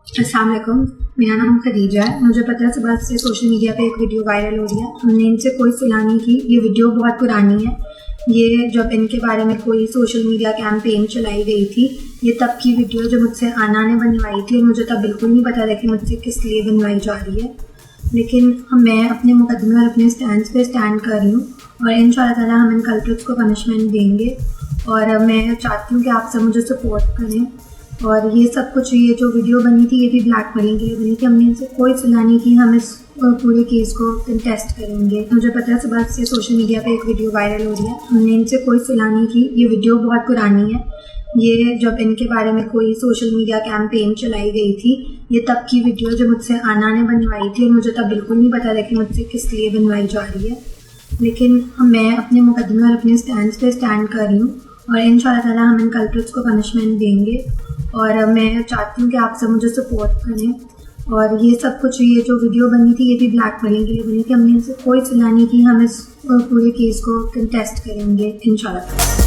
अस्सलाम वालेकुम, मेरा नाम खदीजा है। मुझे पता है सुबह से सोशल मीडिया पे एक वीडियो वायरल हो रही है। हमने इनसे कोई सुलह नहीं की। ये वीडियो बहुत पुरानी है। ये जब इनके बारे में कोई सोशल मीडिया कैंपेन चलाई गई थी, ये तब की वीडियो जो मुझसे आना ने बनवाई थी, और मुझे तब बिल्कुल नहीं पता था कि मुझसे किस लिए बनवाई जा रही है। लेकिन मैं अपने मुकदमे और अपने स्टैंड पे स्टैंड कर रही हूँ, और इंशाअल्लाह ताला हम इन कल्प्रिट्स को पनिशमेंट देंगे। और मैं चाहती हूँ कि आप सब मुझे सपोर्ट करें। और ये सब कुछ, ये जो वीडियो बनी थी, ये भी ब्लैकमेलिंग के लिए बनी थी। हमने इनसे कोई सुलह नहीं की। हम इस पूरे केस को कंटेस्ट करेंगे। मुझे पता है सुबह से सोशल मीडिया पे एक वीडियो वायरल हो रही है। हमने इनसे कोई सुलह नहीं की। ये वीडियो बहुत पुरानी है। ये जब इनके बारे में कोई सोशल मीडिया कैंपेन चलाई गई थी, ये तब की वीडियो जो मुझसे आना ने बनवाई थी, और मुझे तब बिल्कुल नहीं पता था कि मुझसे किस लिए बनवाई जा रही है। लेकिन मैं अपने मुकदमे और अपने स्टैंड पे स्टैंड कर रही हूँ, और इंशाअल्लाह ताला हम इन कल्प्रिट्स को पनिशमेंट देंगे। और मैं चाहती हूँ कि आप सब मुझे सपोर्ट करें। और ये सब कुछ, ये जो वीडियो बनी थी, ये भी ब्लैकमेलिंग के लिए बनी थी। हमने इनसे कोई सुलह नहीं की। हम इस पूरे केस को कंटेस्ट करेंगे इंशाअल्लाह।